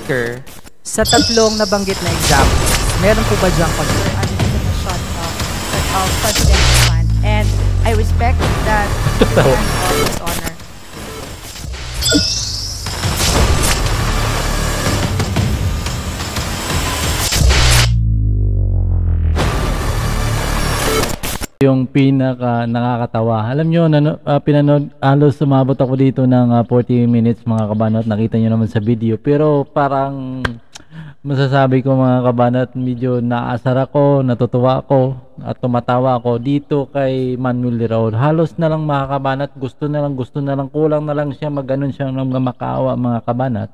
Speaker, sa tatlong nabanggit na examples, meron po ba diyang Shot of presidential fund, and I respect that His Honor. Yung pinaka nakakatawa. Alam nyo, pinanood, halos sumabot ako dito ng 40 minutes mga kabanat. Nakita nyo naman sa video. Pero parang masasabi ko mga kabanat, medyo naasar ako, natutuwa ako, at tumatawa ako dito kay Manuel Liraud. Halos na lang mga kabanat, gusto na lang, kulang na lang siya, maganon siya ng makaawa mga kabanat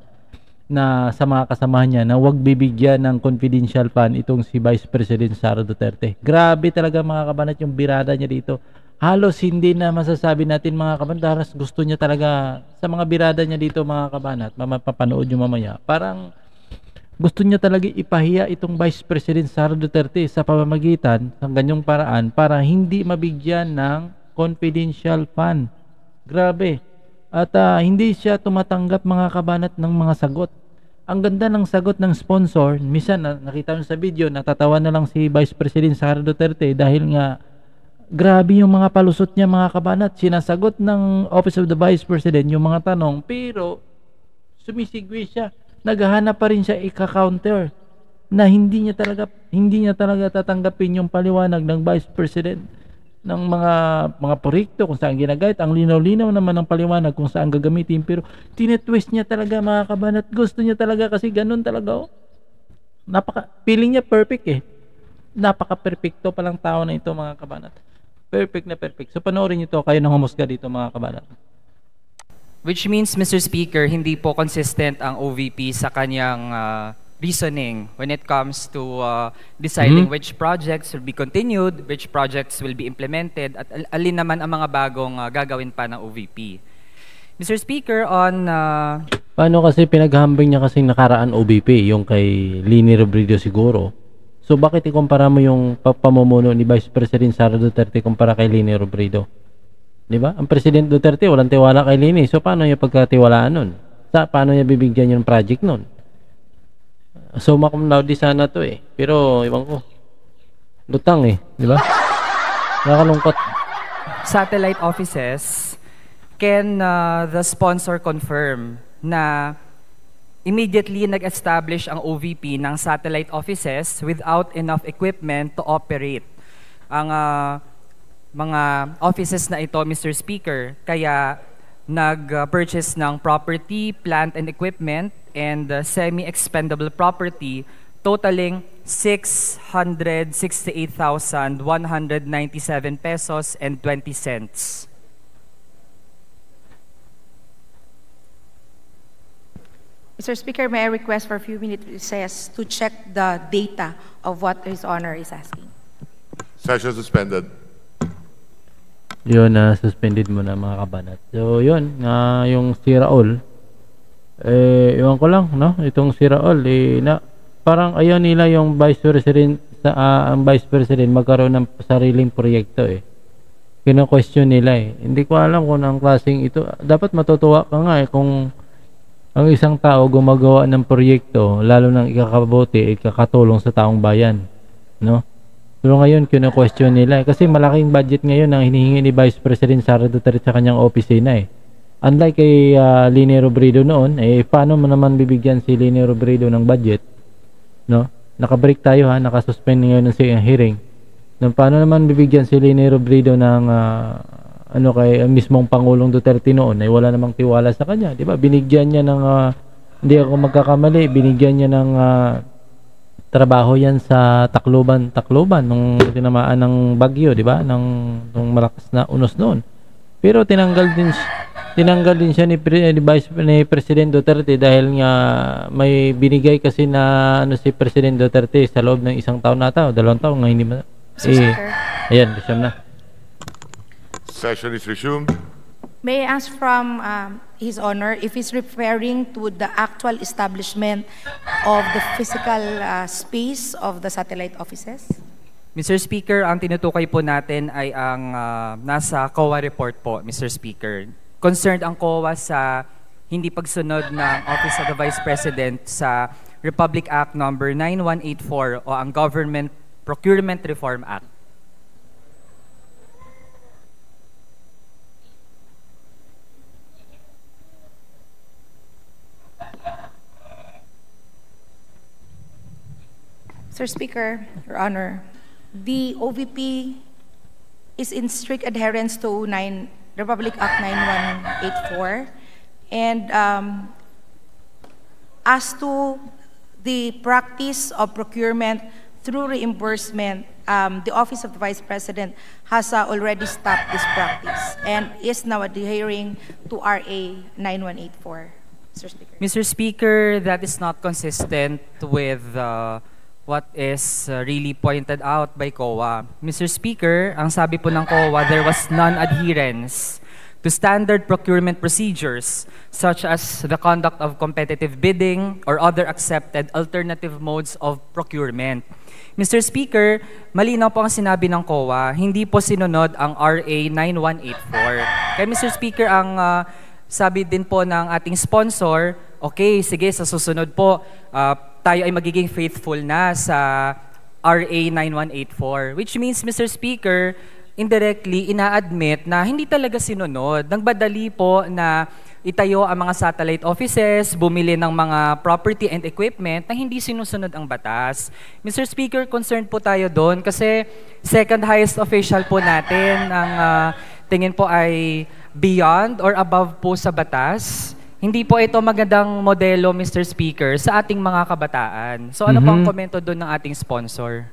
na sa mga kasamahan niya na huwag bibigyan ng confidential fund itong si Vice President Sara Duterte. Grabe talaga mga kabanat yung birada niya dito. Halos hindi na masasabi natin mga kabanat, gusto niya talaga sa mga birada niya dito mga kabanat, mapapanood nyo mamaya. Parang gusto niya talaga ipahiya itong Vice President Sara Duterte sa pamamagitan ng ganyong paraan para hindi mabigyan ng confidential fund. Grabe. At hindi siya tumatanggap mga kabanat ng mga sagot. Ang ganda ng sagot ng sponsor. Minsan nakita nyo sa video, natatawa na lang si Vice President Sara Duterte dahil nga grabe yung mga palusot niya mga kabanat. Sinasagot ng Office of the Vice President yung mga tanong, pero sumisigwi siya. Naghahanap pa rin siya ika-counter na hindi niya talaga tatanggapin yung paliwanag ng Vice President ng mga proyekto kung saan ginagamit. Ang linaw-linaw naman ng paliwanag kung saan gagamitin, pero tinetwist niya talaga mga kabanat. Gusto niya talaga kasi ganun talaga. Feeling niya perfect eh. Napaka-perfecto palang tao na ito mga kabanat. Perfect na perfect. So panoorin niyo to, kayo nang humusga dito mga kabanat. which means, Mr. Speaker, hindi po consistent ang OVP sa kanyang reasoning when it comes to deciding which projects will be continued, which projects will be implemented, at alin naman ang mga bagong gagawin pa ng OVP. Mr. Speaker, on... Paano kasi pinaghambing niya kasing nakaraan OVP, yung kay Leni Robredo siguro? So bakit ikumpara mo yung pamumuno ni Vice President Sara Duterte kumpara kay Leni Robredo? Di ba? Ang President Duterte walang tiwala kay Leni. So paano niya pagkatiwalaan nun? Paano niya bibigyan yung project nun? So cum laude sana to eh. Pero iwan ko. Lutang eh, di ba? Nakakalungkot. Satellite offices, can the sponsor confirm na immediately nag-establish ang OVP ng satellite offices without enough equipment to operate ang mga offices na ito, Mr. Speaker? Kaya nag-purchase ng property, plant and equipment, and semi-expendable property totaling 668,197 pesos and 20 cents. Mr. Speaker, may I request for a few minutes recess to check the data of what His Honor is asking. Session suspended. Yun, suspended mo na mga kabanat. So yun, yung si Raul, iwan ko lang, no? Itong si Raul, parang ayaw nila yung Vice President, ang Vice President magkaroon ng sariling proyekto eh. Kino-question nila eh. Hindi ko alam kung ang klaseng ito. Dapat matutuwa ka nga eh kung ang isang tao gumagawa ng proyekto, lalo nang ikakabuti, ikakatulong sa taong bayan, no? Pero ngayon, kino-question nila. Kasi malaking budget ngayon ang hinihingi ni Vice President Sara Duterte sa kanyang opisina eh. Unlike kay Leni Robredo noon, paano mo naman bibigyan si Leni Robredo ng budget? No? Naka-break tayo ha, naka-suspend ngayon ng hearing. No, paano naman bibigyan si Leni Robredo ng kay mismong Pangulong Duterte noon ay wala namang tiwala sa kanya, di ba? Binigyan niya ng hindi ako magkakamali, binigyan niya ng trabaho yan sa Tacloban nung tinamaan ng bagyo, di ba? Nung malakas na unos noon. Pero tinanggal din siya ni President Duterte dahil nga may binigay kasi na si President Duterte sa loob ng isang taon na ata, 2 taon nga hindi ayan, resume na. Session is resumed. May I ask from His Honor if he's referring to the actual establishment of the physical space of the satellite offices? Mr. Speaker, ang tinutukoy po natin ay ang nasa COA report po, Mr. Speaker. Concerned ang COA sa hindi pagsunod ng Office of the Vice President sa Republic Act number 9184 o ang Government Procurement Reform Act. Sir Speaker, Your Honor, the OVP is in strict adherence to Republic Act 9184. And as to the practice of procurement through reimbursement, the Office of the Vice President has already stopped this practice and is now adhering to RA 9184. Mr. Speaker. Mr. Speaker, that is not consistent with what is really pointed out by COA. Mr. Speaker, ang sabi po ng COA, there was non-adherence to standard procurement procedures such as the conduct of competitive bidding or other accepted alternative modes of procurement. Mr. Speaker, malinaw po ang sinabi ng COA, hindi po sinunod ang RA 9184. Kaya Mr. Speaker, ang sabi din po ng ating sponsor, okay, sige, sa susunod po, tayo ay magiging faithful na sa RA 9184. Which means, Mr. Speaker, indirectly ina-admit na hindi talaga sinunod. Nagbadali po na itayo ang mga satellite offices, bumili ng mga property and equipment na hindi sinusunod ang batas. Mr. Speaker, concerned po tayo doon kasi second highest official po natin ang tingin po ay beyond or above po sa batas. Hindi po ito magandang modelo, Mr. Speaker, sa ating mga kabataan. So ano po ang komento doon ng ating sponsor?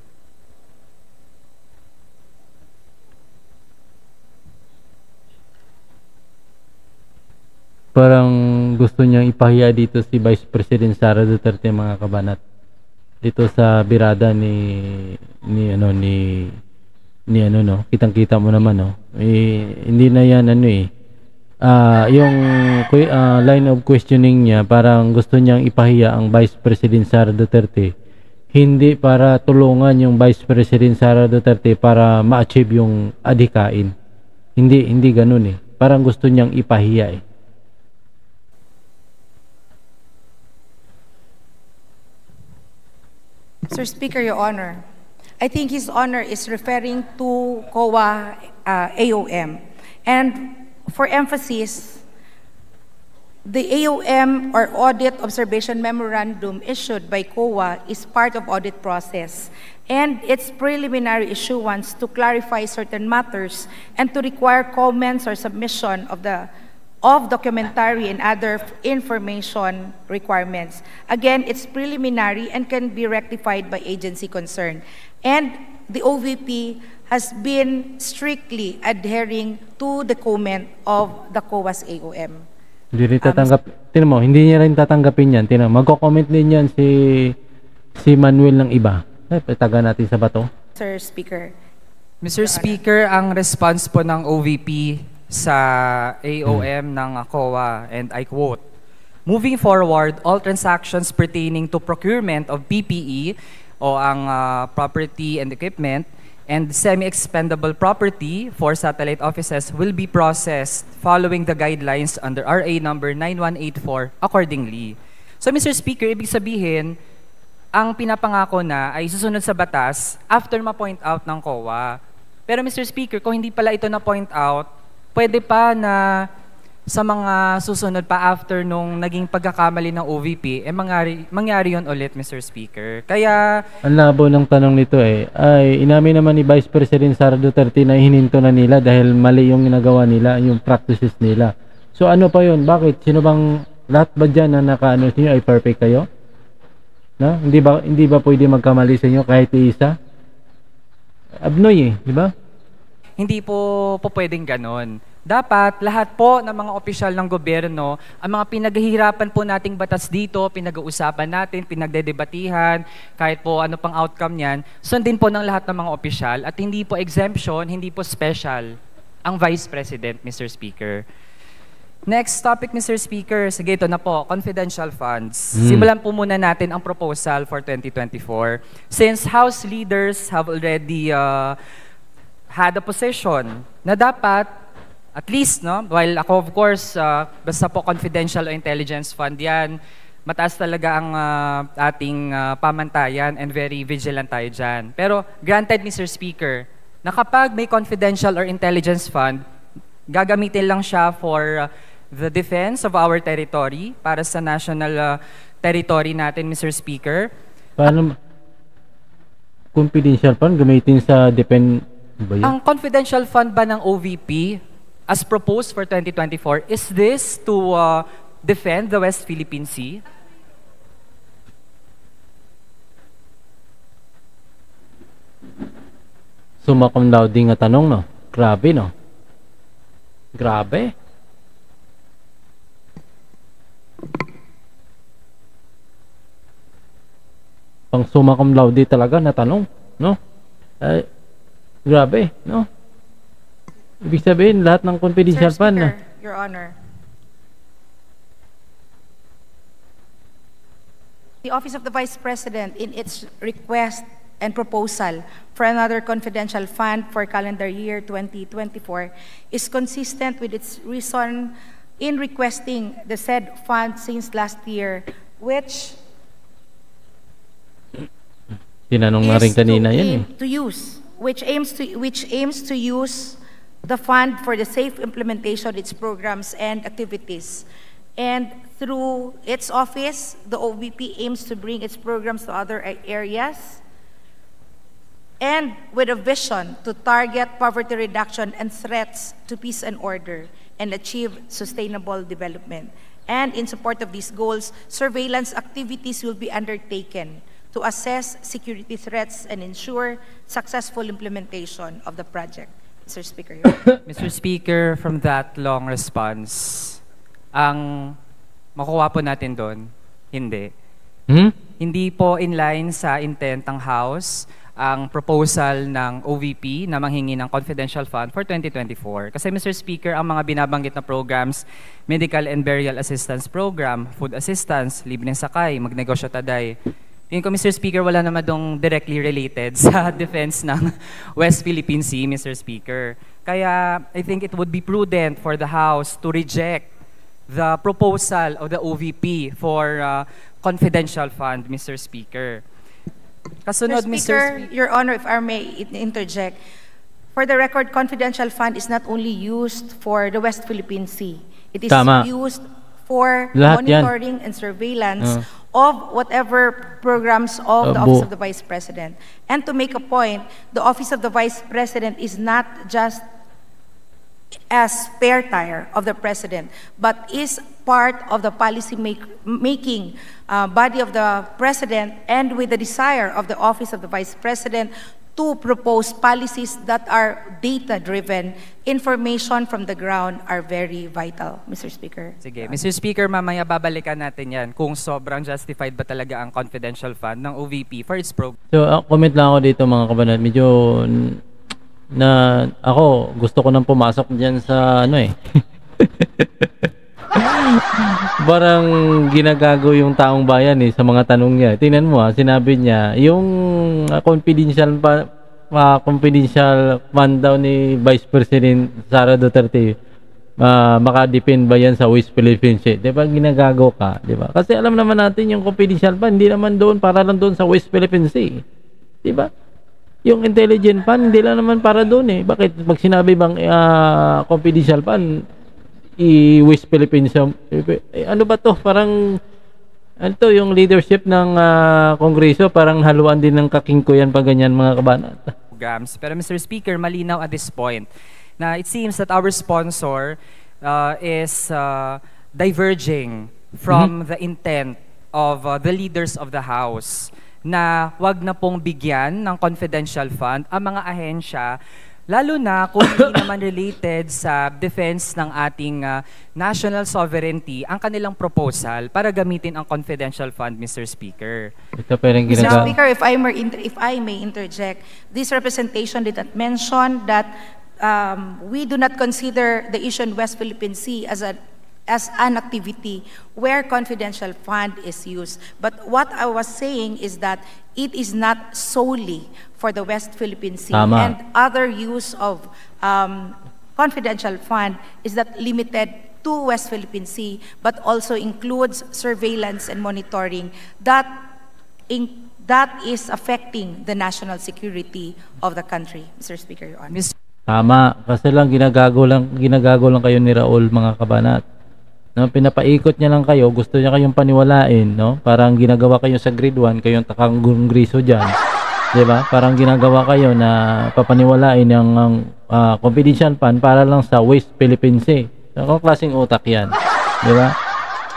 Parang gusto niyang ipahiya dito si Vice President Sara Duterte, mga kabanat. Dito sa birada ni kitang-kita mo naman, no. Hindi na yan yung line of questioning niya, parang gusto niyang ipahiya ang Vice President Sara Duterte. Hindi para tulungan yung Vice President Sara Duterte para ma-achieve yung adhikain. Hindi ganun eh. Parang gusto niyang ipahiya eh. Sir Speaker, Your Honor, I think His Honor is referring to COA AOM. And for emphasis, the AOM or Audit Observation Memorandum issued by COA is part of audit process and its preliminary issuance to clarify certain matters and to require comments or submission of documentary and other information requirements. Again, it's preliminary and can be rectified by agency concerned. And the OVP has been strictly adhering to the comment of the COA's AOM. Hindi rin tatanggap. Tinan mo, hindi niya rin tatanggapin yan. Tinan mo, magko-comment din yan si Manuel ng iba. Taga natin sa bato. Sir Speaker. Mr. Speaker, ang response po ng OVP sa AOM ng COA, and I quote, "Moving forward, all transactions pertaining to procurement of PPE o ang property and equipment and semi-expendable property for satellite offices will be processed following the guidelines under RA number 9184 accordingly." So Mr. Speaker, ibig sabihin, ang pinapangako na ay susunod sa batas after ma-point out ng COA. Pero Mr. Speaker, kung hindi pala ito na-point out, pwede pa na sa mga susunod pa after nung naging pagkakamali ng OVP, mangyari yun ulit, Mr. Speaker. Kaya ang labo ng tanong nito ay inamin naman ni Vice President Sara Duterte na hininto na nila dahil mali yung ginagawa nila, yung practices nila. So ano pa yun? Bakit? Sino bang, lahat ba dyan na nakaano sa inyo ay perfect kayo? Na? Hindi ba pwede magkamali sa inyo kahit isa? Abnoy di ba? hindi po pwedeng ganon. Dapat lahat po ng mga opisyal ng gobyerno, ang mga pinaghihirapan po nating batas dito, pinag-uusapan natin, pinagdedebatihan, kahit po ano pang outcome niyan, sundin po ng lahat ng mga opisyal at hindi po exemption, hindi po special ang Vice President, Mr. Speaker. Next topic, Mr. Speaker. Sige, ito na po, confidential funds. Simulan po muna natin ang proposal for 2024. Since House leaders have already had a position na dapat at least, no, while ako of course, basta po confidential o intelligence fund yan, mataas talaga ang ating pamantayan and very vigilant tayo dyan. Pero granted, Mr. Speaker, na kapag may confidential or intelligence fund, gagamitin lang siya for the defense of our territory, para sa national territory natin, Mr. Speaker. Paano confidential fund gamitin sa depend ba yun? Ang confidential fund ba ng OVP as proposed for 2024, is this to defend the West Philippine Sea? Sumakam louding nga tanong, no? Grabe, no? Grabe. Pang sumakam louding talaga na tanong, no? Grabe, no? Ibig sabihin, lahat ng confidential Mr. fund na. Speaker, Your Honor. The Office of the Vice President, in its request and proposal for another confidential fund for calendar year 2024, is consistent with its reason in requesting the said fund since last year, which Tinanong nga rin kanina yan, which aims to use the fund for the safe implementation of its programs and activities. And through its office, the OVP aims to bring its programs to other areas, and with a vision to target poverty reduction and threats to peace and order and achieve sustainable development. And in support of these goals, surveillance activities will be undertaken to assess security threats and ensure successful implementation of the project. Mr. Speaker. Mr. Speaker, from that long response, ang makuha po natin doon, hindi. Hindi po in line sa intent ng House ang proposal ng OVP na manghingi ng confidential fund for 2024. Kasi Mr. Speaker, ang mga binabanggit na programs, Medical and Burial Assistance Program, Food Assistance, Libreng Sakay, Magnegosyo Taday, tingin ko, Mr. Speaker, wala naman dong directly related sa defense ng West Philippine Sea, Mr. Speaker. Kaya I think it would be prudent for the House to reject the proposal of the OVP for confidential fund, Mr. Speaker. Kasunod, Mr. Speaker, Your Honor, if I may interject, for the record, confidential fund is not only used for the West Philippine Sea. It is used for lahat monitoring and surveillance of whatever programs of the Office of the Vice President. And to make a point, the Office of the Vice President is not just a spare tire of the President, but is part of the policy making body of the President, and with the desire of the Office of the Vice President to propose policies that are data-driven. Information from the ground are very vital, Mr. Speaker. Sige. Mr. Speaker, mamaya babalikan natin yan kung sobrang justified ba talaga ang confidential fund ng OVP for its program. So, comment lang ako dito mga kabanat. Medyo na ako, gusto ko nang pumasok dyan sa ano eh. Parang ginagago yung taong bayan eh sa mga tanong niya. Tingnan mo sinabi niya, yung confidential fund daw ni Vice President Sara Duterte, makadepend ba yan sa West Philippine Sea? Diba ginagago ka? Diba? Kasi alam naman natin yung confidential fund, hindi naman doon, para lang doon sa West Philippine Sea. Diba? Yung intelligent fund, hindi lang naman para doon eh. Bakit? Pag sinabi bang confidential fund, West Philippines, ano ba to? Parang ano to, yung leadership ng Kongreso, parang haluan din ng kakingko yan pag ganyan mga kabanat. Programs. Pero Mr. Speaker, malinaw at this point na it seems that our sponsor is diverging from the intent of the leaders of the House na wag na pong bigyan ng confidential fund ang mga ahensya, lalo na kung hindi naman related sa defense ng ating national sovereignty ang kanilang proposal para gamitin ang confidential fund, Mr. Speaker. Ito parang Mr. Speaker, if I may interject, this representation did not mention that we do not consider the issue in West Philippine Sea as an activity where confidential fund is used. But what I was saying is that it is not solely for the West Philippine Sea. And other use of confidential fund is not limited to West Philippine Sea, but also includes surveillance and monitoring that is affecting the national security of the country. Mr. Speaker, Your Honor. Tama, kasi lang ginagago lang kayo ni Raul, mga kabanat. No, pinapaikot niya lang kayo, gusto niya kayong paniwalain, no? Parang ginagawa kayo sa grade 1, kayong takang-griso diyan. 'Di ba? Parang ginagawa kayo na papaniwalain yung confidential fund para lang sa West Philippine Sea. Anong klaseng utak 'yan? 'Di ba?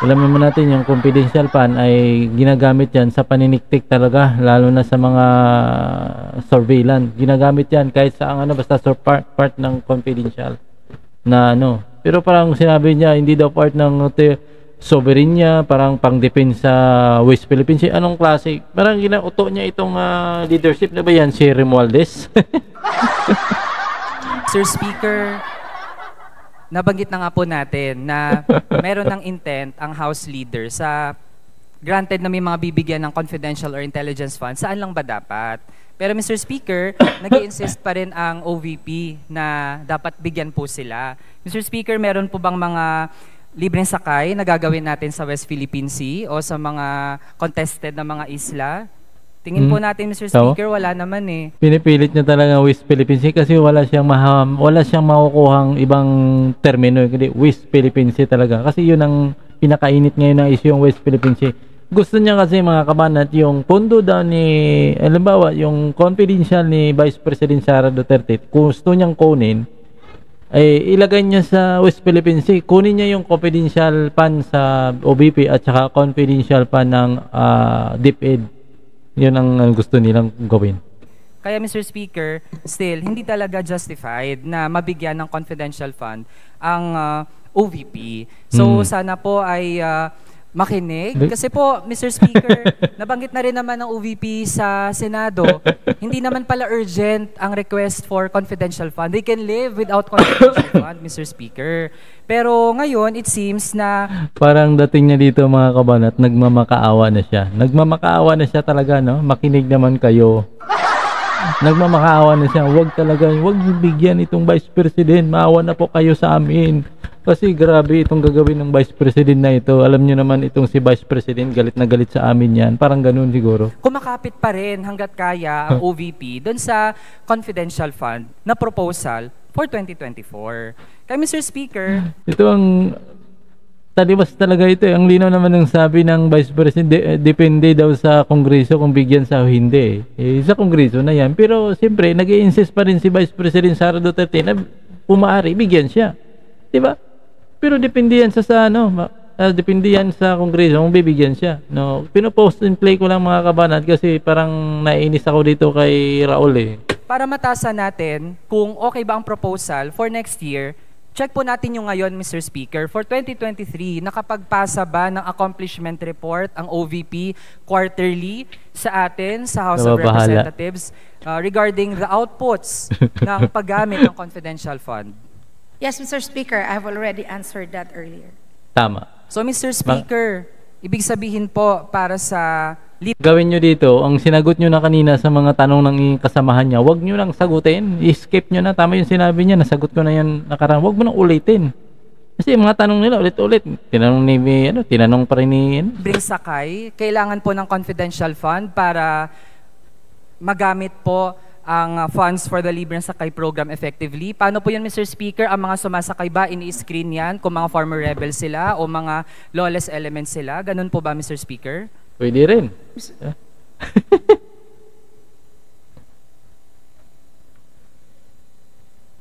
Alam mo natin yung confidential fund ay ginagamit yan sa paniniktik talaga, lalo na sa mga surveillance. Ginagamit yan kahit sa basta part ng confidential na Pero parang sinabi niya, hindi daw part ng sovereign niya, parang pang-defense sa West Philippines. Anong klase? Parang ginauto niya itong leadership na ba yan, si Romualdez? Sir Speaker, nabanggit na nga po natin na meron ng intent ang House Leader sa granted na may mga bibigyan ng confidential or intelligence fund, saan lang ba dapat? Pero Mr. Speaker, nag-i-insist pa rin ang OVP na dapat bigyan po sila. Mr. Speaker, meron po bang mga libreng sakay na gagawin natin sa West Philippine Sea o sa mga contested na mga isla? Tingin po natin, Mr. Speaker, wala naman eh. Pinipilit niya talaga West Philippine Sea kasi wala siyang makukuhang ibang termino, kundi West Philippine Sea talaga. Kasi yun ang pinakainit ngayon ng issue, yung West Philippine Sea. Gusto niya kasi, mga kabanat, yung pondo daw ni, halimbawa, yung confidential ni Vice President Sara Duterte, gusto niyang kunin, ay ilagay niya sa West Philippine Sea. Kunin niya yung confidential fund sa OBP at saka confidential fund ng DepEd. Yun ang gusto nilang gawin. Kaya Mr. Speaker, still, hindi talaga justified na mabigyan ng confidential fund ang OVP. So sana po ay makinig. Kasi po, Mr. Speaker, nabanggit na rin naman ng OVP sa Senado, hindi naman pala urgent ang request for confidential fund. They can live without confidential fund, Mr. Speaker. Pero ngayon, it seems na parang dating niya dito, mga kabanat, nagmamakaawa na siya. Nagmamakaawa na siya talaga, no? Makinig naman kayo. Nagmamakaawa na siya. Huwag bigyan itong Vice President. Maawa na po kayo sa amin. Kasi grabe itong gagawin ng Vice President na ito. Alam niyo naman itong si Vice President, galit na galit sa amin yan. Parang ganun siguro. Kumakapit pa rin hanggat kaya ang OVP doon sa confidential fund na proposal for 2024. Kaya Mr. Speaker, ito ang talibas talaga ito. Ang linaw naman ng sabi ng Vice President, depende daw sa Kongreso kung bigyan sa hindi. Sa Kongreso na yan. Pero siyempre, nag-i-insist pa rin si Vice President Sara Duterte na pumaari, bigyan siya. Diba? Pero depende yan depende yan sa Kongreso kung bibigyan siya. No, pinopost and play ko lang, mga kabanat, kasi parang naiinis ako dito kay Raul eh. Para matasan natin kung okay ba ang proposal for next year, check po natin yung ngayon, Mr. Speaker. For 2023, nakapagpasa ba ng accomplishment report ang OVP quarterly sa atin, sa House of Representatives, regarding the outputs ng paggamit ng confidential fund? Yes, Mr. Speaker, I have already answered that earlier. Tama. So, Mr. Speaker, ibig sabihin po para sa gawin nyo dito, ang sinagot nyo na kanina sa mga tanong ng kasamahan niya, huwag nyo lang sagutin. I-skip nyo na. Tama yung sinabi niya. Nasagot ko na yan nakaraan. Huwag mo nang ulitin. Kasi mga tanong nila ulit-ulit. Tinanong pa rin ni libreng sakay, kailangan po ng confidential fund para magamit po ang funds for the libreng sakay program effectively. Paano po yan, Mr. Speaker? Ang mga sumasakay ba, ini-screen yan kung mga former rebels sila o mga lawless elements sila? Ganun po ba, Mr. Speaker? Pwede rin.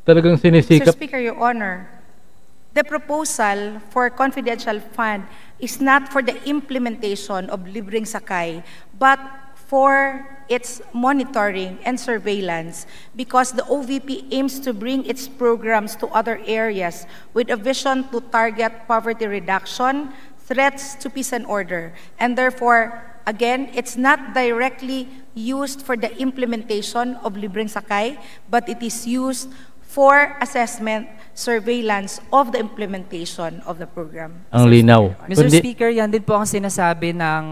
Talagang sinisikap. Mr. Speaker, Your Honor, the proposal for confidential fund is not for the implementation of libreng sakay, but for its monitoring and surveillance, because the OVP aims to bring its programs to other areas with a vision to target poverty reduction, threats to peace and order, and therefore, again, it's not directly used for the implementation of libreng sakay, but it is used for assessment surveillance of the implementation of the program. Ang linaw. Mr. Kundi- Speaker, yan din po ang sinasabi ng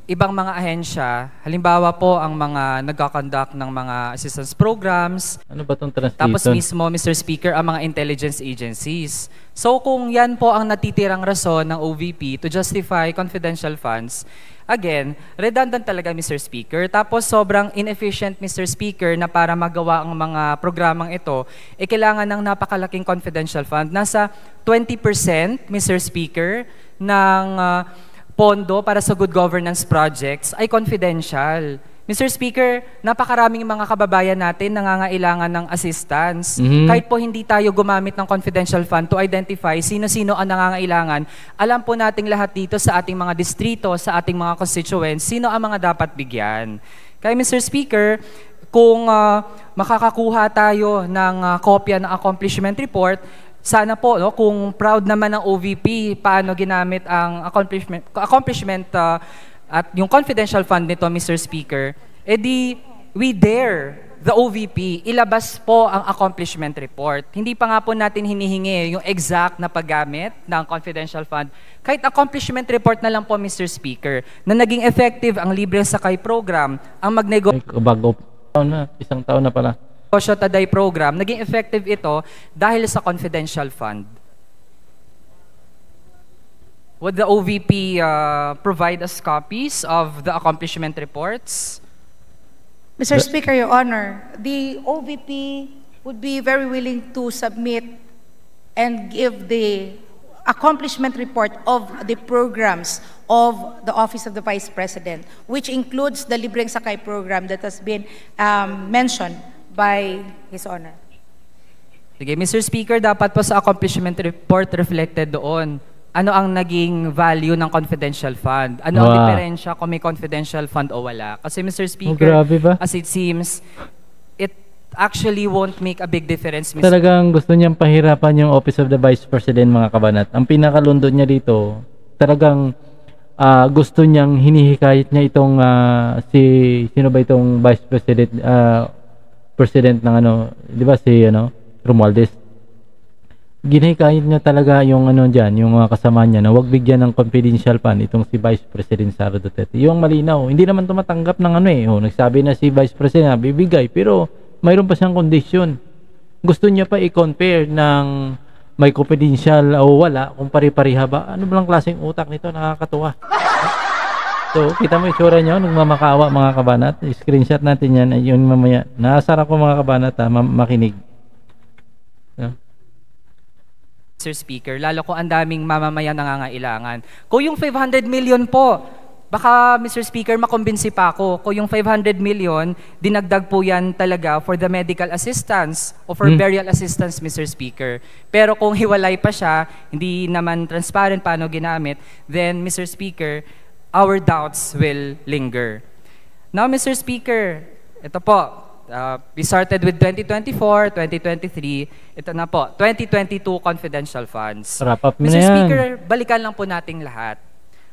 ibang mga ahensya. Halimbawa po ang mga nagkakonduct ng mga assistance programs. Ano ba itong translation? Tapos mismo, Mr. Speaker, ang mga intelligence agencies. So kung yan po ang natitirang rason ng OVP to justify confidential funds, again, redundant talaga, Mr. Speaker. Tapos sobrang inefficient, Mr. Speaker, na para magawa ang mga programang ito, kailangan ng napakalaking confidential fund. Nasa 20%, Mr. Speaker, ng pondo para sa good governance projects ay confidential. Mr. Speaker, napakaraming mga kababayan natin nangangailangan ng assistance. Kahit po hindi tayo gumamit ng confidential fund to identify sino-sino ang nangangailangan, alam po nating lahat dito sa ating mga distrito, sa ating mga constituents, sino ang mga dapat bigyan. Kaya Mr. Speaker, kung makakakuha tayo ng kopya ng accomplishment report, sana po, no, kung proud naman ng OVP, paano ginamit ang accomplishment at yung confidential fund nito, Mr. Speaker, edi we dare the OVP ilabas po ang accomplishment report. Hindi pa nga po natin hinihingi yung exact na paggamit ng confidential fund. Kahit accomplishment report na lang po, Mr. Speaker, na naging effective ang Libre Sakay program, ang Bago taon na, isang taon na pala. Taday program, naging effective ito dahil sa confidential fund. Would the OVP provide us copies of the accomplishment reports? Mr. Speaker, Your Honor, the OVP would be very willing to submit and give the accomplishment report of the programs of the Office of the Vice President, which includes the Libreng Sakay program that has been mentioned by His Honor. Sige, Mr. Speaker, dapat po sa accomplishment report reflected doon ano ang naging value ng confidential fund. Ano ang diferensya kung may confidential fund o wala. Kasi Mr. Speaker, grabe ba? as it seems, it actually won't make a big difference, Mr. Talagang gusto niyang pahirapan yung Office of the Vice President, mga kabanat. Ang pinakalundod niya dito, talagang gusto niyang hinihikayat niya itong sino ba itong Vice President, President ng di ba si Romualdez. Ginihikayat niya talaga yung yung mga kasama niya na wag bigyan ng confidential fund itong si Vice President Sara Duterte. Yung malinaw, hindi naman tumatanggap ng nagsabi na si Vice President na bibigay, pero mayroon pa siyang condition. Gusto niya pa i-compare ng may confidential o wala, kung pari-pariha ba. Ano ba lang klaseng utak nito? Nakakatuwa. So, kita mo itsura niyo, nagmamakaawa mga kabanat. Screenshot natin yan. Yun mamaya. Naasar ako mga kabanat makinig. Mr. Speaker, lalo ko ang daming mamamayan nangangailangan. Kung yung 500 million po, baka Mr. Speaker, makumbinsi pa ako. Kung yung 500 million, dinagdag po yan talaga for the medical assistance o for burial assistance, Mr. Speaker. Pero kung hiwalay pa siya, hindi naman transparent paano ginamit, then Mr. Speaker, our doubts will linger. Now, Mr. Speaker, ito po, we started with 2024, 2023, ito na po, 2022 confidential funds. Wrap up mo Mr. na yan. Speaker, balikan lang po nating lahat.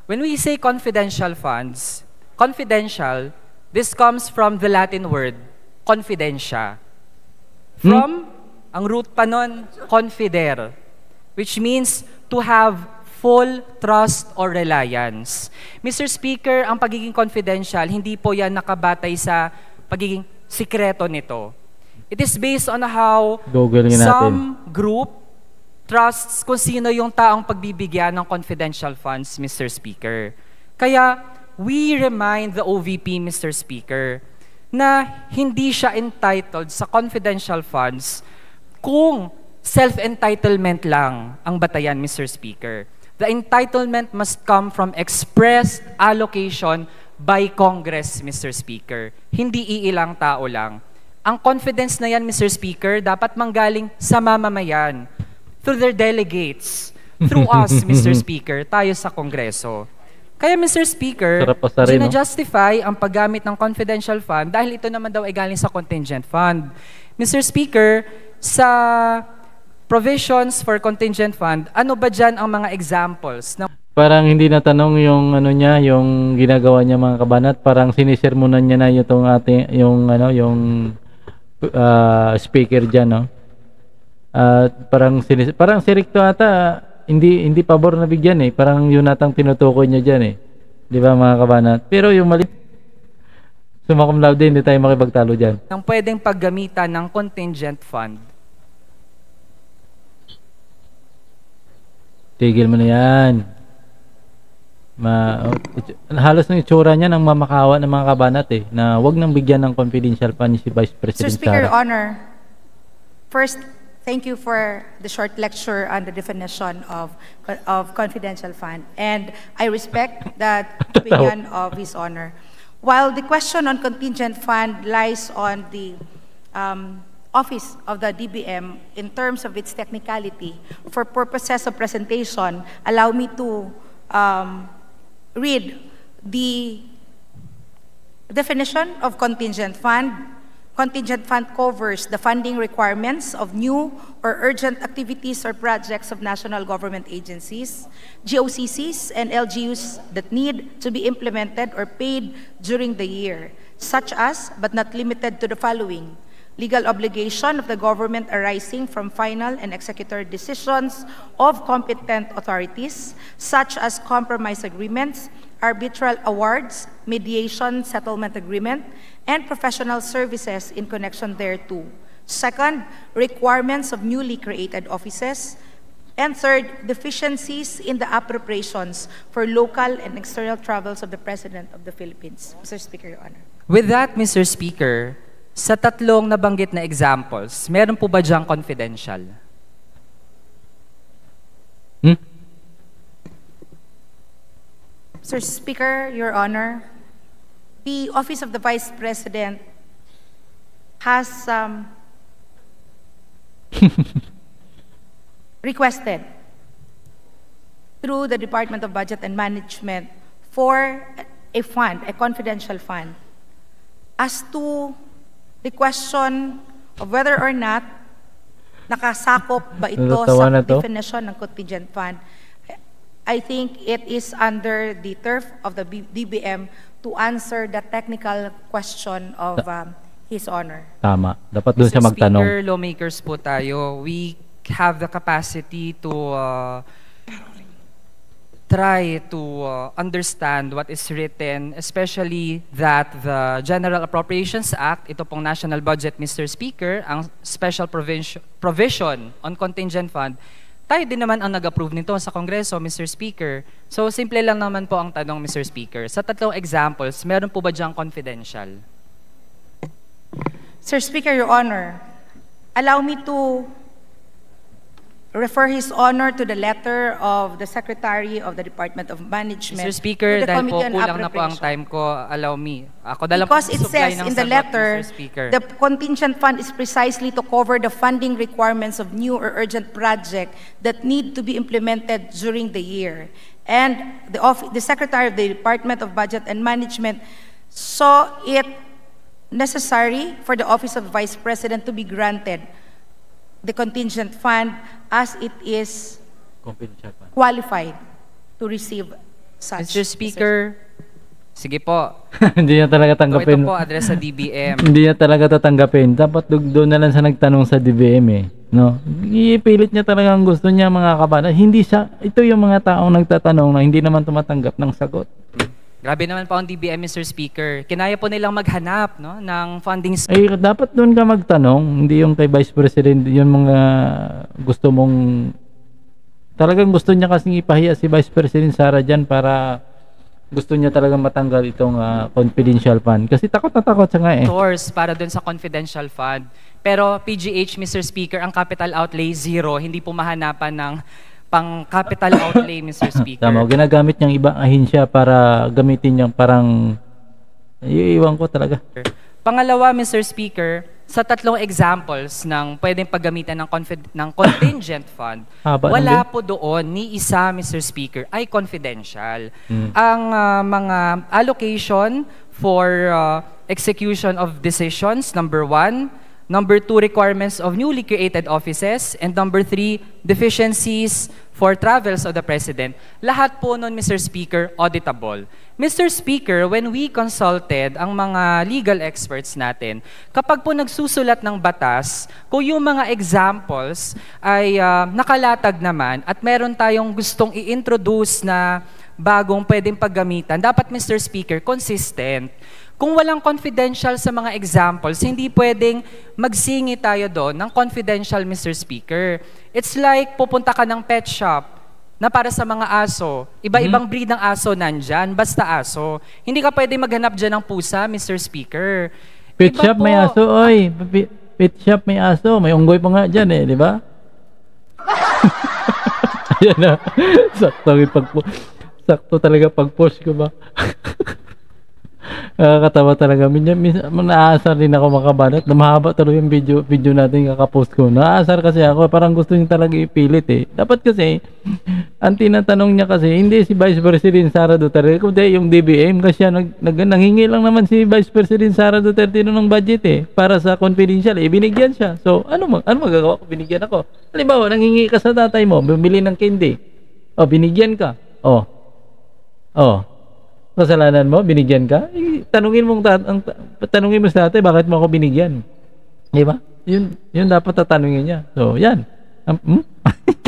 When we say confidential funds, confidential, this comes from the Latin word, confidentia. From, ang root pa nun, confidere, which means to have full trust or reliance. Mr. Speaker, ang pagiging confidential, hindi po yan nakabatay sa pagiging sikreto nito. It is based on how some group trusts kung sino yung taong pagbibigyan ng confidential funds, Mr. Speaker. Kaya, we remind the OVP, Mr. Speaker, na hindi siya entitled sa confidential funds kung self-entitlement lang ang batayan, Mr. Speaker. The entitlement must come from expressed allocation by Congress, Mr. Speaker. Hindi iilang tao lang. Ang confidence na yan, Mr. Speaker, dapat manggaling sa mamamayan, through their delegates, through us, Mr. Speaker, tayo sa Kongreso. Kaya, Mr. Speaker, gina-justify ang paggamit ng confidential fund dahil ito naman daw ay galing sa contingent fund. Mr. Speaker, sa provisions for contingent fund, ano ba dyan ang mga examples ng Parang hindi natanong yung niya, yung ginagawa niya mga kabanat, parang sinisermonan niya na yung ating yung speaker diyan, no. At parang si Recto ata, hindi pabor na bigyan eh. Parang yun atang tinutukoy niya dyan eh. Di ba mga kabanat? Pero yung mali, summa cum laude, hindi tayo makipagtalo dyan. Ang pwedeng paggamitan ng contingent fund. Tigil mo na yan. Halos ng itsura niya ng mamakawa ng mga kabanat eh, na wag nang bigyan ng confidential fund si Vice Mr. President Speaker, Your Sara. Honor, first, thank you for the short lecture on the definition of confidential fund. And I respect that opinion of His Honor. While the question on contingent fund lies on the office of the DBM in terms of its technicality, for purposes of presentation, allow me to read the definition of contingent fund. Contingent fund covers the funding requirements of new or urgent activities or projects of national government agencies, GOCCs, and LGUs that need to be implemented or paid during the year, such as, but not limited to the following: legal obligation of the government arising from final and executory decisions of competent authorities, such as compromise agreements, arbitral awards, mediation settlement agreement, and professional services in connection thereto. Second, requirements of newly created offices. And third, deficiencies in the appropriations for local and external travels of the President of the Philippines. Mr. Speaker, Your Honor. With that, Mr. Speaker, sa tatlong nabanggit na examples, meron po ba diyang confidential? Mr. Speaker, Your Honor, the Office of the Vice President has requested through the Department of Budget and Management for a fund, a confidential fund, as to the question of whether or not nakasakop ba ito Natatawa sa na to. definition ng contingent fund. I think it is under the turf of the DBM to answer the technical question of His Honor. Tama. Dapat doon siya Mr. magtanong. Speaker, lawmakers po tayo. We have the capacity to try to understand what is written, especially that the General Appropriations Act, ito pong National Budget, Mr. Speaker, ang special provision on contingent fund, tayo din naman ang nag-approve nito sa Kongreso, Mr. Speaker. So, simple lang naman po ang tanong, Mr. Speaker. Sa tatlong examples, meron po ba diyang confidential? Sir Speaker, Your Honor, allow me to refer His Honor to the letter of the Secretary of the Department of Management. Mr. Speaker, to the dahil po Committee on kulang na po ang Appropriations. time ko, allow me. Ako na lang Because po it supply says ng in the sagot, letter, Mr. Speaker. the contingent fund is precisely to cover the funding requirements of new or urgent projects that need to be implemented during the year. And the Secretary of the Department of Budget and Management saw it necessary for the Office of Vice President to be granted the contingent fund as it is Confidential fund. qualified to receive such. Mr. Speaker, sige po. Hindi niya talaga Ito tanggapin. po, address sa DBM. Hindi niya talaga tatanggapin. Dapat doon na lang siya nagtanong sa DBM eh. No? Ipilit niya talaga ang gusto niya mga kabanan. Hindi siya, ito yung mga taong nagtatanong na hindi naman tumatanggap ng sagot. Grabe naman po ang DBM, Mr. Speaker. Kinaya po nilang maghanap no, ng funding Ay, dapat doon ka magtanong. Hindi yung kay Vice President, yung mga gusto mong... Talagang gusto niya kasing ipahiya si Vice President Sara dyan para gusto niya talagang matanggal itong confidential fund. Kasi takot na takot siya nga eh. source para dun sa confidential fund. Pero PGH, Mr. Speaker, ang capital outlay zero, hindi po mahanapan ng pang capital outlay, Mr. Speaker. Tama, ginagamit niyang ibang ahinsya para gamitin niyang parang... Iiwan ko talaga. Pangalawa, Mr. Speaker, sa tatlong examples ng pwedeng paggamitan ng contingent fund, Haba wala ng po doon ni isa, Mr. Speaker, ay confidential. Ang mga allocation for execution of decisions, number one, Number 2, requirements of newly created offices. And number 3, deficiencies for travels of the President. Lahat po nun, Mr. Speaker, auditable. Mr. Speaker, when we consulted ang mga legal experts natin, kapag po nagsusulat ng batas, kung yung mga examples ay nakalatag naman at meron tayong gustong i-introduce na bagong pwedeng paggamitan, dapat, Mr. Speaker, consistent. Kung walang confidential sa mga examples, hindi pwedeng magsingi tayo doon ng confidential, Mr. Speaker. It's like pupunta ka ng pet shop na para sa mga aso. Iba-ibang breed ng aso nandyan, basta aso. Hindi ka pwedeng maghanap dyan ng pusa, Mr. Speaker. Pet shop may aso, oy. Pet shop may aso. May unggoy pa nga dyan eh, di ba? Ayan na. Sakto talaga pag-post ko ba? Nakakatawa talaga. Naaasar din ako makabanat. Mahaba tuloy yung video natin kakapost ko. Naaasar kasi ako. Parang gusto niya talaga ipilit eh. Dapat kasi, ang tinatanong niya kasi, hindi si Vice President Sara Duterte, kundi yung DBM. Kasi nanghingi lang naman si Vice President Sara Duterte ng budget eh. Para sa confidential eh. Binigyan siya. So, ano magagawa ko? Binigyan ako. Halimbawa, nanghingi ka sa tatay mo, bumili ng candy. O, binigyan ka. O. Kasalanan mo, binigyan ka? Tanungin mo sa tatay, bakit mo ako binigyan? Di ba? Yun dapat tatanungin niya. So, yan.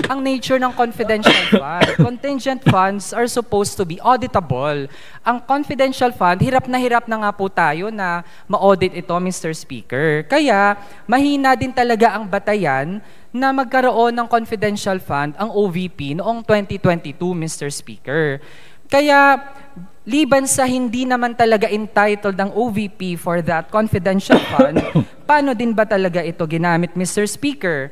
Ang nature ng confidential fund. Contingent funds are supposed to be auditable. Ang confidential fund, hirap na nga po tayo na ma-audit ito, Mr. Speaker. Kaya, mahina din talaga ang batayan na magkaroon ng confidential fund ang OVP noong 2022, Mr. Speaker. Kaya, liban sa hindi naman talaga entitled ang OVP for that confidential fund, paano din ba talaga ito ginamit, Mr. Speaker?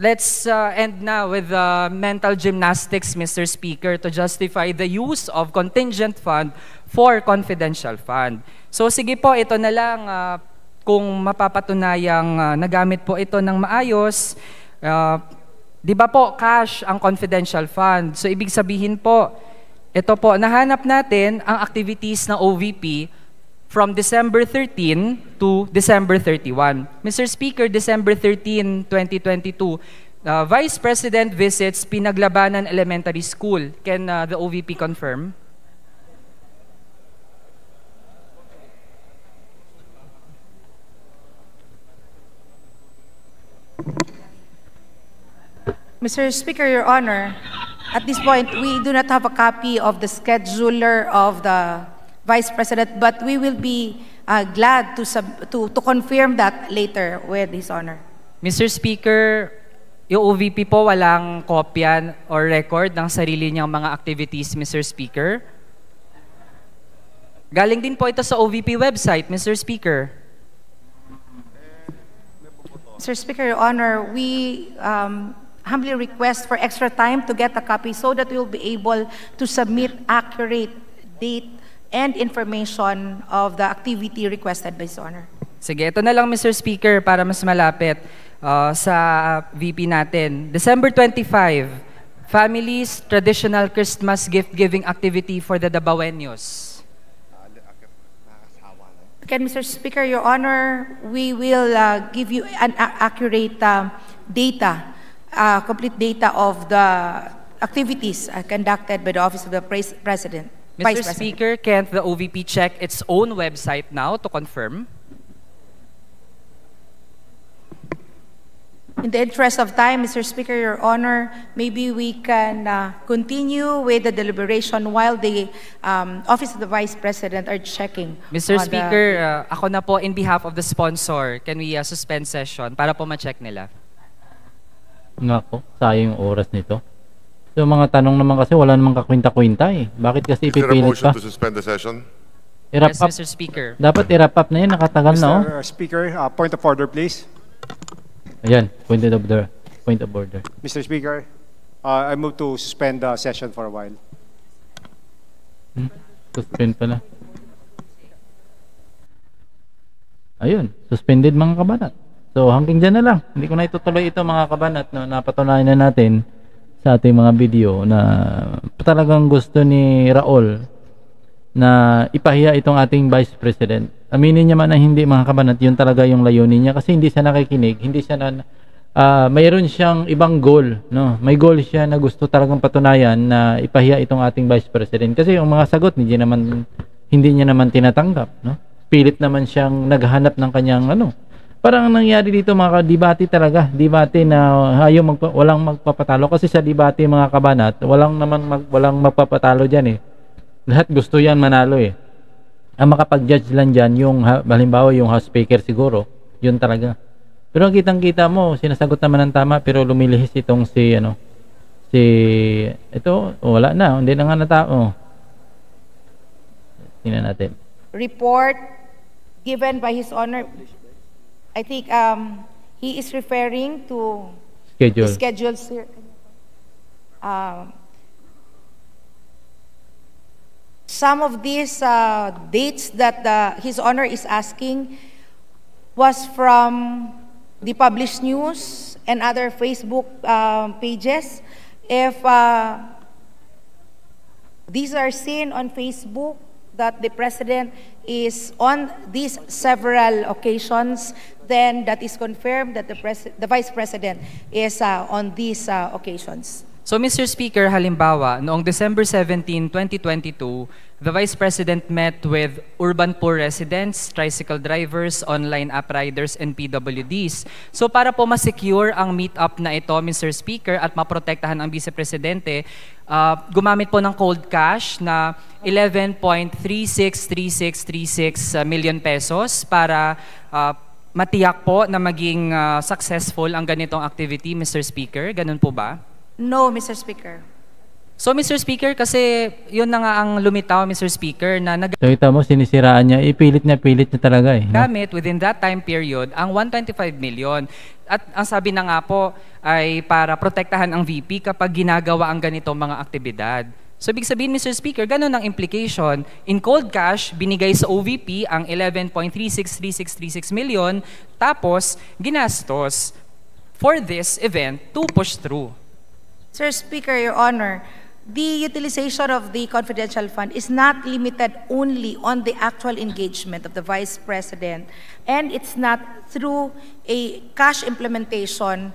Let's end now with mental gymnastics, Mr. Speaker, to justify the use of contingent fund for confidential fund. So sige po, ito na lang kung mapapatunayang nagamit po ito ng maayos. Di ba po, cash ang confidential fund. So ibig sabihin po, ito po, nahanap natin ang activities ng OVP from December 13 to December 31. Mr. Speaker, December 13, 2022, Vice President visits Pinaglabanan Elementary School. Can the OVP confirm? Mr. Speaker, Your Honor, at this point, we do not have a copy of the scheduler of the Vice President, but we will be glad to confirm that later with His Honor. Mr. Speaker, yung OVP po walang kopya or record ng sarili niyang mga activities, Mr. Speaker. Galing din po ito sa OVP website, Mr. Speaker. Mr. Speaker, Your Honor, we humbly request for extra time to get a copy so that we will be able to submit accurate date and information of the activity requested by His Honor. Sige, ito na lang, Mr. Speaker, para mas malapit sa VP natin. December 25, Families Traditional Christmas Gift-Giving Activity for the Dabaweños. Again, Mr. Speaker, Your Honor, we will give you an accurate data, complete data of the activities conducted by the Office of the President. Mr. Speaker, can't the OVP check its own website now to confirm? In the interest of time, Mr. Speaker, Your Honor, maybe we can continue with the deliberation while the Office of the Vice President are checking. Mr. Speaker, ako na po in behalf of the sponsor, can we suspend session para po ma-check nila? Nako, sayang yung oras nito. So mga tanong naman kasi wala namang kakwinta-kwinta eh. Bakit kasi Is there a ipipilit motion pa? to suspend the session? I-wrap Yes, up. Mr. Speaker. Dapat i-wrap up na yan. Nakatagal na oh. Mr. Speaker, point of order, please. Ayan, point of order. Mr. Speaker, I move to suspend the session for a while. Suspend pala. Ayun, suspended mga kabanat. So hanggang dyan na lang. Hindi ko na itutuloy ito mga kabanat. No? Napatunayan na natin sa ating mga video na talagang gusto ni Raul na ipahiya itong ating Vice President. Aminin niya man na hindi, mga kabanat, yun talaga yung layunin niya kasi hindi siya nakikinig, hindi siya mayroon siyang ibang goal, no? May goal siya na gusto talagang patunayan na ipahiya itong ating Vice President kasi yung mga sagot hindi niya naman tinatanggap, no? Pilit naman siyang naghahanap ng kanyang Parang nangyari dito mga debate talaga, debate na walang magpapatalo kasi sa debate mga kabanat, walang magpapatalo diyan eh. Lahat gusto yan manalo eh. Ang makapag-judge lang diyan yung halimbawa yung House Speaker siguro, yun talaga. Pero kitang-kita mo, sinasagot naman ng tama pero lumilihis itong wala na, hindi na nga natao. Tingnan natin. Report given by His Honor, I think he is referring to Schedule. the schedules here. Some of these dates that His Honor is asking was from the published news and other Facebook pages. If these are seen on Facebook, that the President is on these several occasions, then that is confirmed that the Vice President is on these occasions. So Mr. Speaker, halimbawa, noong December 17, 2022, the Vice President met with urban poor residents, tricycle drivers, online app riders, and PWDs. So para po ma-secure ang meet-up na ito, Mr. Speaker, at maprotektahan ang Vice Presidente, gumamit po ng cold cash na 11.363636 million pesos para matiyak po na maging successful ang ganitong activity, Mr. Speaker. Ganun po ba? No, Mr. Speaker. So, Mr. Speaker, kasi yun na nga ang lumitaw, Mr. Speaker, na So, kita mo, sinisiraan niya, pilit niya talaga eh. No? Gamit within that time period ang 125 million. At ang sabi na nga po ay para protektahan ang VP kapag ginagawa ang ganitong mga aktibidad. So, ibig sabihin, Mr. Speaker, ganun ang implication. In cold cash, binigay sa OVP ang 11.363636 million, tapos ginastos for this event to push through. Sir Speaker, Your Honor, the utilization of the confidential fund is not limited only on the actual engagement of the Vice President, and it's not through a cash implementation,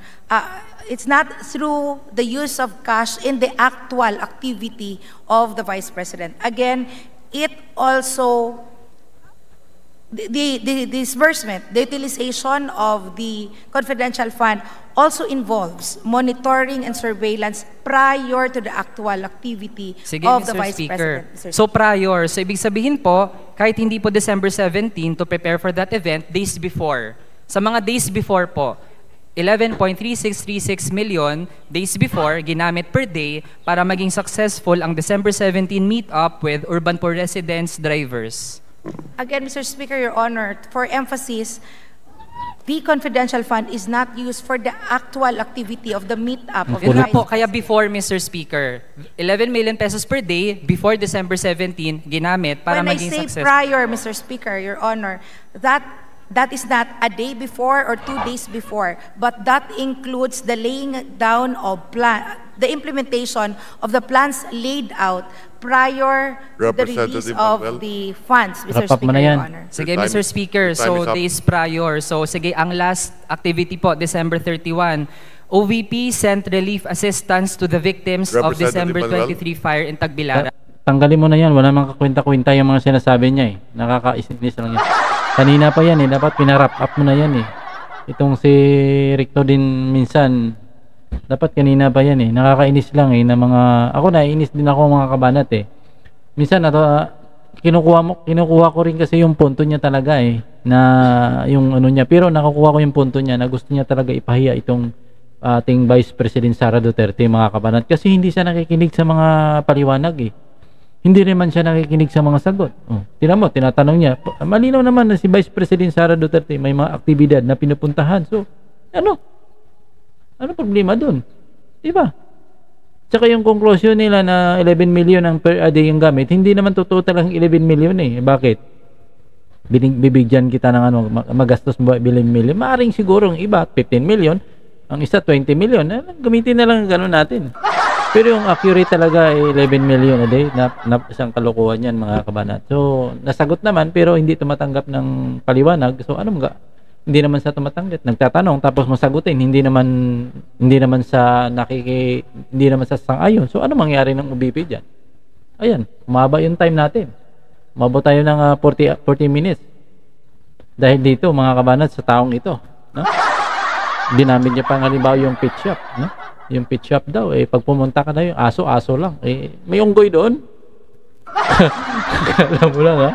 it's not through the use of cash in the actual activity of the Vice President. Again, it also, the disbursement, the utilization of the confidential fund also involves monitoring and surveillance prior to the actual activity of the Vice President. So prior, so ibig sabihin po, kahit hindi po December 17 to prepare for that event, days before. Sa mga days before po, 11.3636 million days before, ginamit per day para maging successful ang December 17 meet-up with urban poor residents, drivers. Again, Mr. Speaker, Your Honor, for emphasis, the confidential fund is not used for the actual activity of the meet-up of the Yun nga Vice po, kaya before, Mr. Speaker, 11 million pesos per day before December 17, ginamit para When maging I say successful. prior, Mr. Speaker, Your Honor, that is not a day before or 2 days before, but that includes the laying down of the implementation of the plans laid out prior to the release Representative of Manuel. the funds, Mr. Wrap up mo Speaker, na yan. Your Honor. Sige, Your time- Mr. Speaker, your time so is up. days prior. So sige, ang last activity po, December 31, OVP sent relief assistance to the victims of Representative December Manuel. 23 fire in Tagbilara. Tanggalin mo na yan, wala mang kakwenta-kwenta yung mga sinasabi niya eh. Nakakainis lang yan. Kanina pa yan eh, dapat pinarap up mo na yan eh. Itong si Ricto din minsan, dapat kanina pa yan eh. Nakakainis lang eh, na mga, ako naiinis din ako mga kabanat eh. Minsan kinukuha ko rin kasi yung punto niya talaga eh, na yung ano niya, pero nakukuha ko yung punto niya na gusto niya talaga ipahiya itong ating Vice President Sara Duterte, mga kabanat, kasi hindi siya nakikinig sa mga paliwanag eh. Hindi naman siya nakikinig sa mga sagot. Tingnan mo, tinatanong niya, malinaw naman na si Vice President Sara Duterte may mga aktibidad na pinupuntahan. So, ano problema dun? Diba? Tsaka yung conclusion nila na 11 million ang per day yung gamit, hindi naman totoo talagang 11 million eh. Bakit? Bibigyan kita ng magastos mo 11 million. Maaring siguro ang iba 15 million, ang isa 20 million. Gamitin na lang gano'n natin. Pero yung accurate talaga ay 11 million a day na isang kalokohan yan mga kabanat. So nasagot naman pero hindi tumatanggap ng paliwanag. So ano mga hindi naman sa tumatanggap, nagtatanong tapos masagutin, hindi naman sa hindi naman sa sang-ayon. So ano mangyari ng UBP diyan? Ayan, umaba yung time natin. Umabot tayo ng 40 minutes. Dahil dito mga kabanat sa taong ito, no? Ginamit niya pang halimbawa yung pitch shop, no? Yung pitch shop daw pag pumunta ka na yung aso lang. May unggoy doon. Alam mo lang ha.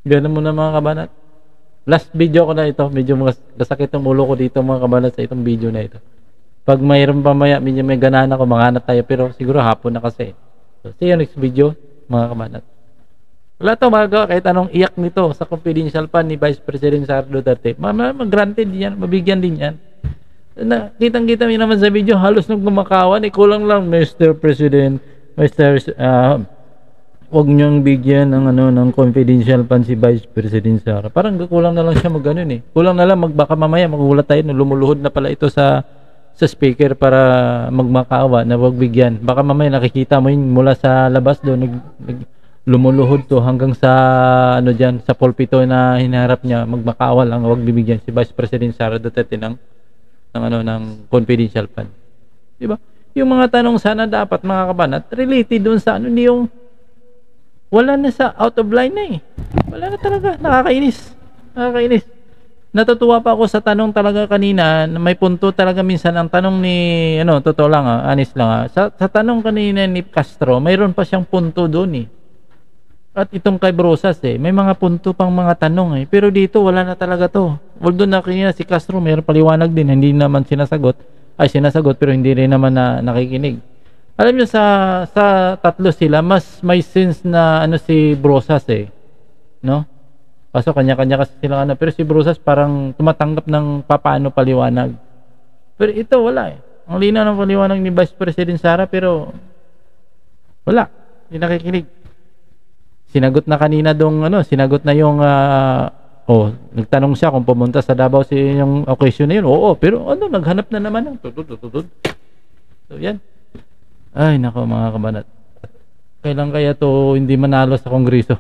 Ganun mo na mga kabanat. Last video ko na ito, medyo masakit ang ulo ko dito mga kabanat sa itong video na ito. Pag mayroon pa medyo may ganaan ako, maghanap tayo pero siguro hapon na kasi. So, see you next video mga kabanat. Wala to magawa kahit anong iyak nito sa confidential fund ni Vice President Sara Duterte. Mag-granted yan, mabigyan din yan. Kitang-kita mo naman sa video, halos nung kumakawan, kulang lang, Mr. President, wag niyong bigyan ng confidential fund si Vice President Sara. Parang kulang na lang siya mag-ganun eh. Kulang na lang baka mamaya magulat tayo no, lumuluhod na pala ito sa speaker para magmakaawa na wag bigyan. Baka mamaya nakikita mo yun mula sa labas doon lumuluhod to hanggang sa diyan sa pulpito na hinaharap niya magmakaawa lang wag bibigyan si Vice President Sara Duterte ng confidential fund. Di ba? Yung mga tanong sana dapat mga kabanat related doon sa hindi yung wala na sa out of line na wala na talaga, nakakainis. Natutuwa pa ako sa tanong talaga kanina na may punto talaga minsan ang tanong ni totoo lang honest lang sa tanong kanina ni Castro mayroon pa siyang punto doon at itong kay Brosas may mga punto pang mga tanong pero dito wala na talaga to. Although na kanina si Castro mayroon paliwanag din, hindi naman sinasagot pero hindi rin naman na nakikinig. Alam niyo sa tatlo sila mas may sense na si Brosas no? Kaso kanya-kanya kasi sila pero si Brosas parang tumatanggap ng papaano paliwanag. Pero ito wala Ang linaw ng paliwanag ni Vice President Sara pero wala, hindi nakikinig. Sinagot na kanina sinagot na yung nagtanong siya kung pumunta sa Davao yung occasion na yun. Oo, pero naghanap na naman ng tutut. So yan. Ay nako mga kabanat. Kailan kaya to hindi manalo sa Kongreso?